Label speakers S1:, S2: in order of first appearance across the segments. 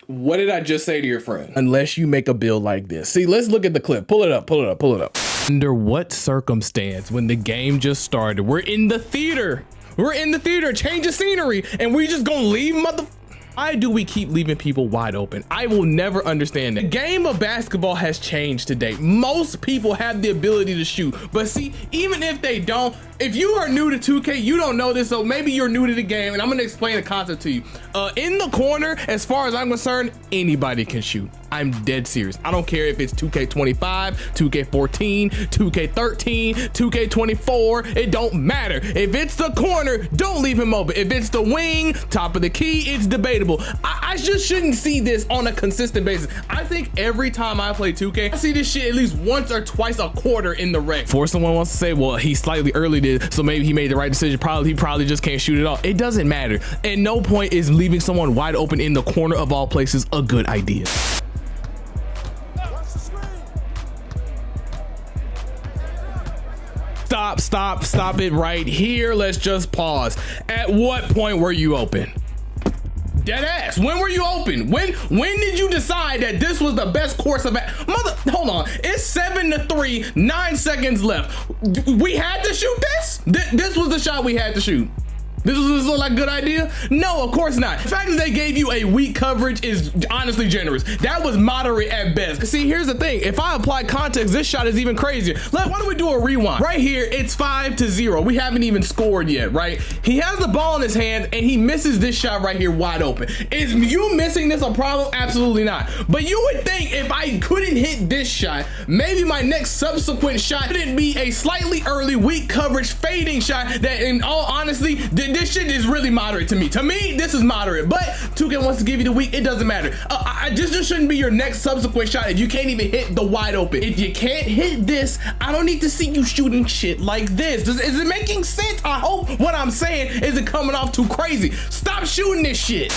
S1: What did I just say to your friend? Unless you make a build like this. See, let's look at the clip. Pull it up, pull it up, pull it up. Under what circumstance when the game just started? We're in the theater. We're in the theater, change of scenery, and we just gonna leave Why do we keep leaving people wide open? I will never understand that. The game of basketball has changed today. Most people have the ability to shoot, but see, even if they don't, if you are new to 2K, you don't know this, so maybe you're new to the game, and I'm gonna explain the concept to you. In the corner, as far as I'm concerned, anybody can shoot. I'm dead serious. I don't care if it's 2K25, 2K14, 2K13, 2K24, it don't matter. If it's the corner, don't leave him open. If it's the wing, top of the key, it's debatable. I just shouldn't see this on a consistent basis. I think every time I play 2K, I see this shit at least once or twice a quarter in the rec. Before someone wants to say, well, he slightly early did, so maybe he made the right decision. He probably just can't shoot it all. It doesn't matter. And no point is leaving someone wide open in the corner of all places a good idea. Stop it right here. Let's just pause. At what point were you open? Dead ass. When were you open? When did you decide that this was the best course of hold on. It's 7-3, 9 seconds left. We had to shoot this? This was the shot we had to shoot. This was like a good idea? No, of course not. The fact that they gave you a weak coverage is honestly generous. That was moderate at best. See, here's the thing. If I apply context, this shot is even crazier. Why don't we do a rewind? Right here, it's 5-0. We haven't even scored yet, right? He has the ball in his hand and he misses this shot right here wide open. Is you missing this a problem? Absolutely not. But you would think if I couldn't hit this shot, maybe my next subsequent shot couldn't be a slightly early, weak coverage, fading shot that, in all honesty, this shit is really moderate to me. To me, this is moderate, but 2K wants to give you the weak. It doesn't matter. This just shouldn't be your next subsequent shot if you can't even hit the wide open. If you can't hit this, I don't need to see you shooting shit like this. Is it making sense? I hope what I'm saying isn't coming off too crazy. Stop shooting this shit.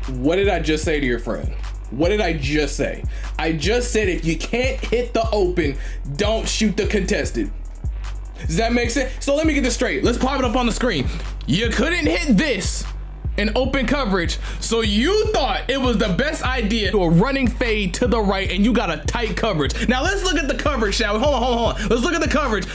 S1: What did I just say to your friend? What did I just say? I just said if you can't hit the open, don't shoot the contested. Does that make sense? So let me get this straight. Let's pop it up on the screen. You couldn't hit this in open coverage, so you thought it was the best idea to a running fade to the right and you got a tight coverage. Now let's look at the coverage, shall we? Hold on. Let's look at the coverage.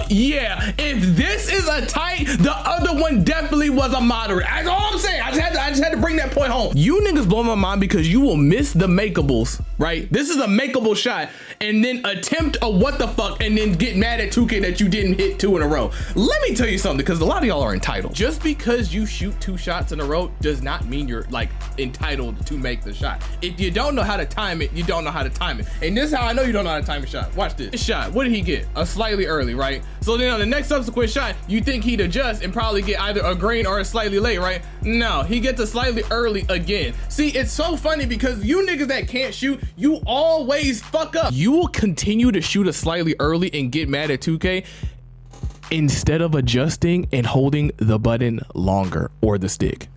S1: Yeah, if this is a tight, the other one definitely was a moderate. That's all I'm saying. I just had to bring that point home. You niggas blow my mind because you will miss the makeables, right? This is a makeable shot and then attempt a what the fuck and then get mad at 2K that you didn't hit 2 in a row. Let me tell you something, because a lot of y'all are entitled. Just because you shoot 2 shots in a row does not mean you're like entitled to make the shot. If you don't know how to time it, you don't know how to time it. And this is how I know you don't know how to time a shot. Watch this. This shot, what did he get? A slightly early, right? So then on the next subsequent shot, you think he'd adjust and probably get either a green or a slightly late, right? No, he gets a slightly early again. See, it's so funny because you niggas that can't shoot, you always fuck up. You will continue to shoot a slightly early and get mad at 2K instead of adjusting and holding the button longer or the stick.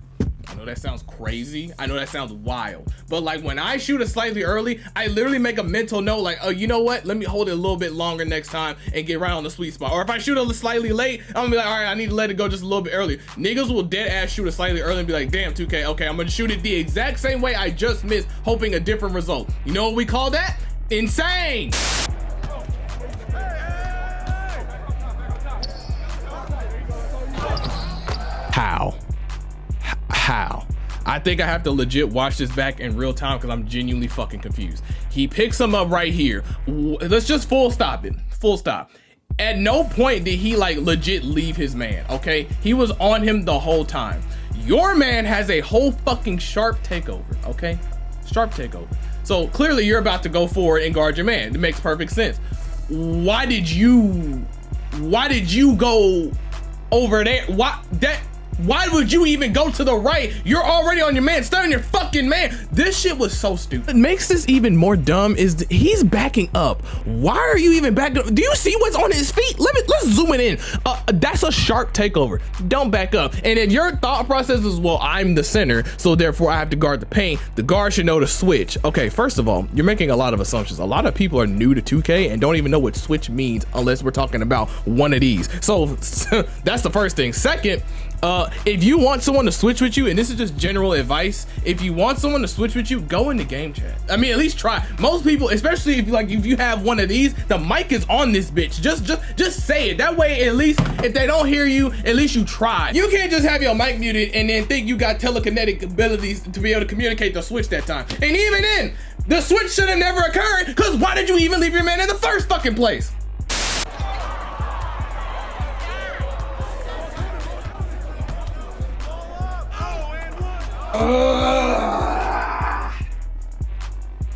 S1: I know that sounds crazy. I know that sounds wild. But like when I shoot a slightly early, I literally make a mental note like, oh, you know what? Let me hold it a little bit longer next time and get right on the sweet spot. Or if I shoot a slightly late, I'm gonna be like, all right, I need to let it go just a little bit earlier. Niggas will dead ass shoot a slightly early and be like, damn, 2K, okay, I'm gonna shoot it the exact same way I just missed, hoping a different result. You know what we call that? Insane. How? I think I have to legit watch this back in real time because I'm genuinely fucking confused. He picks him up right here. Let's just full stop it. Full stop. At no point did he like legit leave his man, okay? He was on him the whole time. Your man has a whole fucking sharp takeover, okay? Sharp takeover. So clearly you're about to go forward and guard your man. It makes perfect sense. Why did you go over there? Why would you even go to the right? You're already on your man. Stay on your fucking man. This shit was so stupid. What makes this even more dumb is he's backing up. Why are you even backing up? Do you see what's on his feet? Let's zoom it in. That's a sharp takeover. Don't back up. And if your thought process is, well, I'm the center, so therefore I have to guard the paint, the guard should know to switch. Okay, first of all, you're making a lot of assumptions. A lot of people are new to 2K and don't even know what switch means unless we're talking about one of these. So that's the first thing. Second, if you want someone to switch with you, and this is just general advice, if you want someone to switch with you, go into game chat. I mean, at least try. Most people, especially if you have one of these, the mic is on this bitch. Just say it. That way, at least if they don't hear you, at least you try. You can't just have your mic muted and then think you got telekinetic abilities to be able to communicate the switch that time. And even then, the switch should have never occurred, because why did you even leave your man in the first fucking place?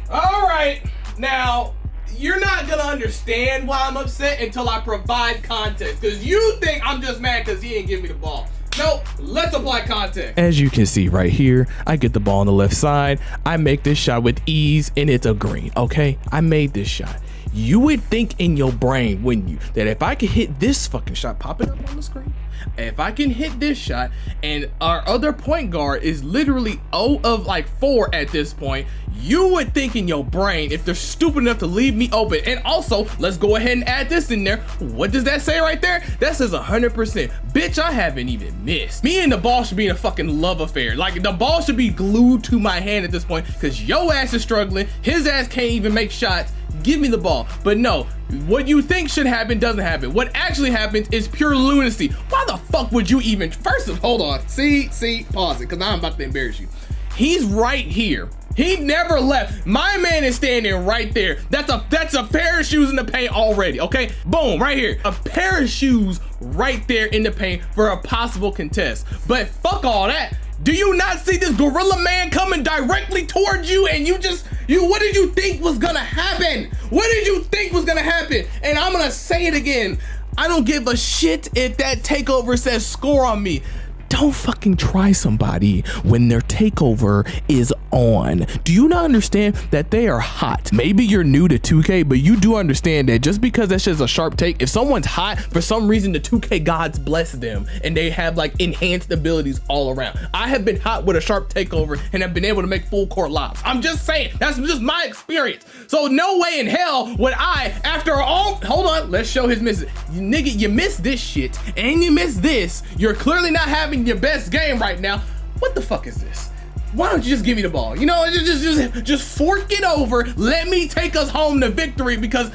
S1: All right, now you're not gonna understand why I'm upset until I provide context, because you think I'm just mad because he didn't give me the ball. Nope, let's apply context. As you can see right here, I get the ball on the left side. I make this shot with ease and it's a green, okay? I made this shot. You would think in your brain, wouldn't you, that if I could hit this fucking shot, pop it up on the screen, if I can hit this shot and our other point guard is literally 0 of like 4 at this point, you would think in your brain, if they're stupid enough to leave me open. And also, let's go ahead and add this in there. What does that say right there? That says 100%. Bitch, I haven't even missed. Me and the ball should be in a fucking love affair. Like, the ball should be glued to my hand at this point, because your ass is struggling. His ass can't even make shots. Give me the ball. But no, what you think should happen doesn't happen. What actually happens is pure lunacy. Why the fuck would you even, first of, hold on, see, pause it, because now I'm about to embarrass you. He's right here. He never left. My man is standing right there. That's a pair of shoes in the paint already, okay? Boom, right here. A pair of shoes right there in the paint for a possible contest. But fuck all that. Do you not see this gorilla man coming directly towards you, and what did you think was gonna happen? What did you think was gonna happen? And I'm gonna say it again. I don't give a shit if that takeover says score on me. Don't fucking try somebody when their takeover is on. Do you not understand that they are hot? Maybe you're new to 2K, but you do understand that just because that's just a sharp take, if someone's hot, for some reason the 2K gods bless them and they have like enhanced abilities all around. I have been hot with a sharp takeover and have been able to make full court lobs. I'm just saying, that's just my experience. So no way in hell would I, after all, hold on, let's show his misses. Nigga, you missed this shit and you missed this. You're clearly not having your best game right now. What the fuck is this? Why don't you just give me the ball? You know, just fork it over. Let me take us home to victory, because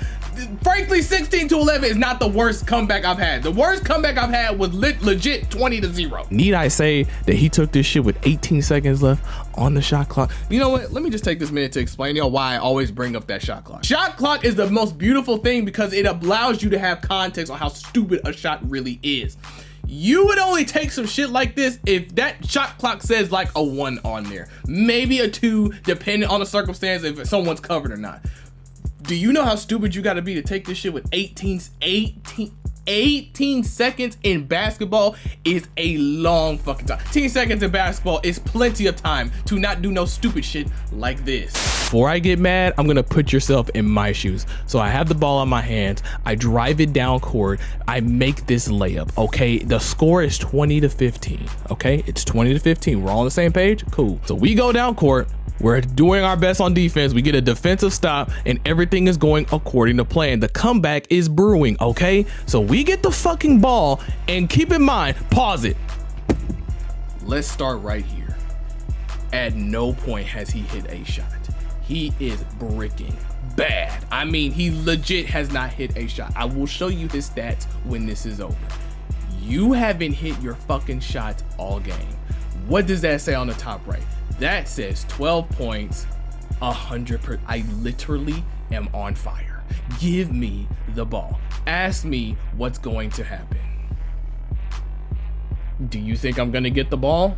S1: frankly, 16-11 is not the worst comeback I've had. The worst comeback I've had was legit 20-0. Need I say that he took this shit with 18 seconds left on the shot clock? You know what? Let me just take this minute to explain y'all why I always bring up that shot clock. Shot clock is the most beautiful thing because it allows you to have context on how stupid a shot really is. You would only take some shit like this if that shot clock says like a 1 on there, maybe a 2, depending on the circumstance, if someone's covered or not. Do you know how stupid you got to be to take this shit with 18 seconds in basketball is a long fucking time. 18 seconds in basketball is plenty of time to not do no stupid shit like this. Before I get mad, I'm gonna put yourself in my shoes. So I have the ball in my hands, I drive it down court, I make this layup, okay? The score is 20-15, okay? It's 20-15, we're all on the same page? Cool. So we go down court, we're doing our best on defense, we get a defensive stop, and everything is going according to plan. The comeback is brewing, okay? So we get the fucking ball, and keep in mind, pause it. Let's start right here. At no point has he hit a shot. He is bricking bad. I mean, he legit has not hit a shot. I will show you his stats when this is over. You haven't hit your fucking shots all game. What does that say on the top right? That says 12 points, 100%. I literally am on fire. Give me the ball. Ask me what's going to happen. Do you think I'm gonna get the ball?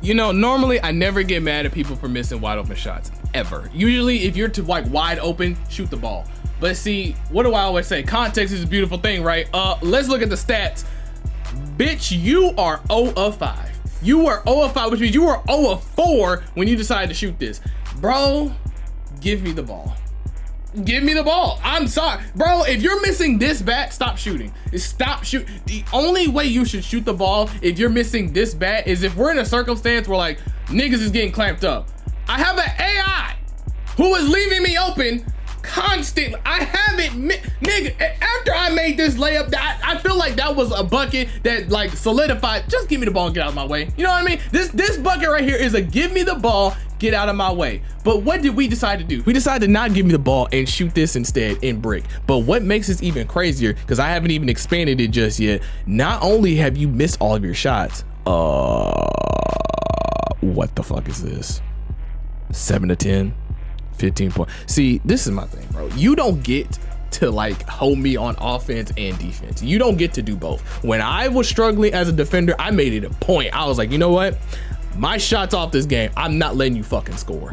S1: You know, normally I never get mad at people for missing wide open shots, ever. Usually if you're to like wide open, shoot the ball. But see, what do I always say? Context is a beautiful thing, right? Let's look at the stats. Bitch, you are 0 of 5. You were 0 of 5, which means you were 0 of 4 when you decided to shoot this. Bro, give me the ball. Give me the ball. I'm sorry. Bro, if you're missing this bat, stop shooting. Stop shoot. The only way you should shoot the ball if you're missing this bat is if we're in a circumstance where like niggas is getting clamped up. I have an AI who is leaving me open constantly. I haven't, nigga, after I made this layup, I feel like that was a bucket that like solidified. Just give me the ball and get out of my way. You know what I mean? This bucket right here is a give me the ball, get out of my way. But what did we decide to do? We decided to not give me the ball and shoot this instead in brick. But what makes this even crazier, because I haven't even expanded it just yet, not only have you missed all of your shots, what the fuck is this? 7 to 10, 15 points. See, this is my thing, bro. You don't get to like hold me on offense and defense. You don't get to do both. When I was struggling as a defender, I made it a point. I was like, you know what? My shots off this game, I'm not letting you fucking score.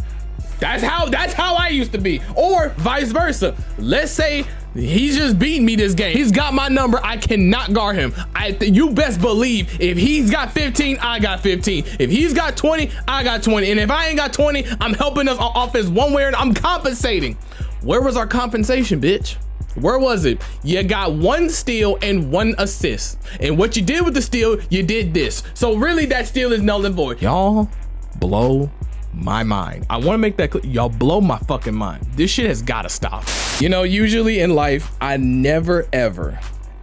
S1: That's how I used to be. Or vice versa. Let's say he's just beating me this game. He's got my number. I cannot guard him. You best believe if he's got 15, I got 15. If he's got 20, I got 20. And if I ain't got 20, I'm helping us on offense one way or another. I'm compensating. Where was our compensation, bitch? Where was it? You got 1 steal and 1 assist. And what you did with the steal, you did this. So really that steal is null and void. Y'all blow my mind. I want to make that clear. Y'all blow my fucking mind. This shit has got to stop. You know, usually in life, I never, ever,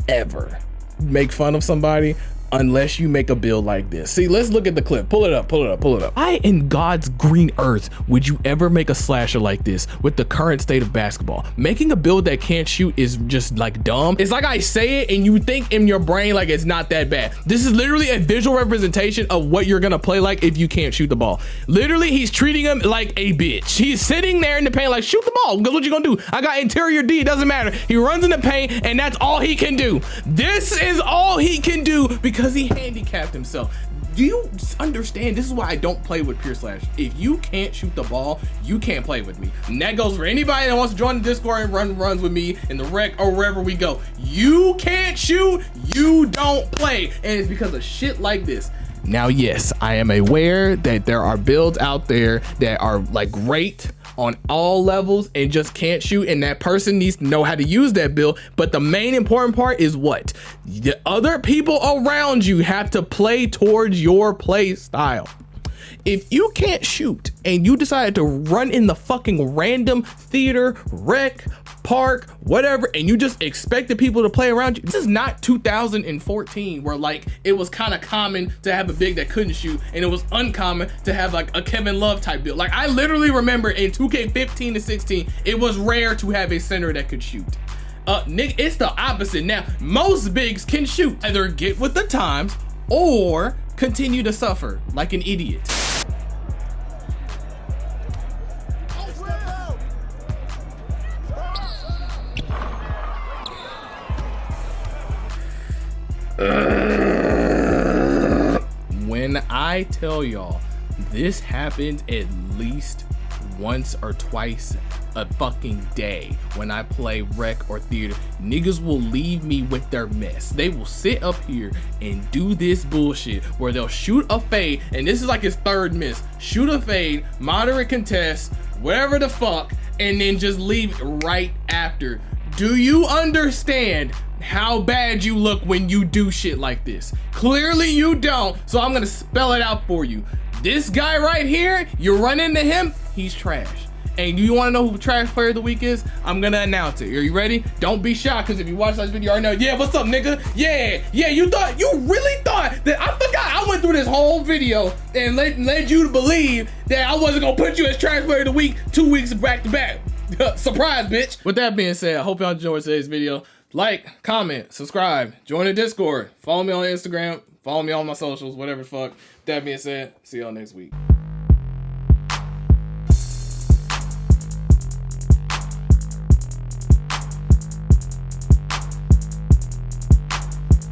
S1: ever make fun of somebody unless you make a build like this. See, let's look at the clip. Pull it up, pull it up, pull it up. Why in God's green earth would you ever make a slasher like this with the current state of basketball? Making a build that can't shoot is just like dumb. It's like I say it and you think in your brain like it's not that bad. This is literally a visual representation of what you're gonna play like if you can't shoot the ball. Literally, he's treating him like a bitch. He's sitting there in the paint like, shoot the ball, because what you gonna do? I got interior D, it doesn't matter. He runs in the paint and that's all he can do. This is all he can do because he handicapped himself. Do you understand? This is why I don't play with pure slash. If you can't shoot the ball, you can't play with me. And that goes for anybody that wants to join the Discord and run runs with me in the rec or wherever we go. You can't shoot, you don't play. And it's because of shit like this. Now, yes, I am aware that there are builds out there that are like great on all levels and just can't shoot, and that person needs to know how to use that build. But the main important part is what? The other people around you have to play towards your play style. If you can't shoot and you decided to run in the fucking random theater, rec, park, whatever, and you just expected people to play around you, this is not 2014 where like it was kind of common to have a big that couldn't shoot and it was uncommon to have like a Kevin Love type build. Like I literally remember in 2K15 to 16, it was rare to have a center that could shoot. Nick, it's the opposite now. Most bigs can shoot. Either get with the times or continue to suffer like an idiot. When I tell y'all this happens at least once or twice a fucking day when I play rec or theater, niggas will leave me with their mess. They will sit up here and do this bullshit where they'll shoot a fade, and this is like his third miss, shoot a fade, moderate contest, whatever the fuck, and then just leave right after. Do you understand how bad you look when you do shit like this? Clearly you don't, so I'm gonna spell it out for you. This guy right here, you run into him, he's trash. And you wanna know who trash player of the week is? I'm gonna announce it. Are you ready? Don't be shocked, because if you watch this video, you already know. Yeah, what's up, nigga? Yeah, you really thought that I forgot I went through this whole video and led you to believe that I wasn't gonna put you as trash player of the week 2 weeks back to back. Surprise, bitch. With that being said, I hope y'all enjoyed today's video. Like, comment, subscribe, join the Discord, follow me on Instagram, follow me on my socials, whatever the fuck. With that being said, see y'all next week.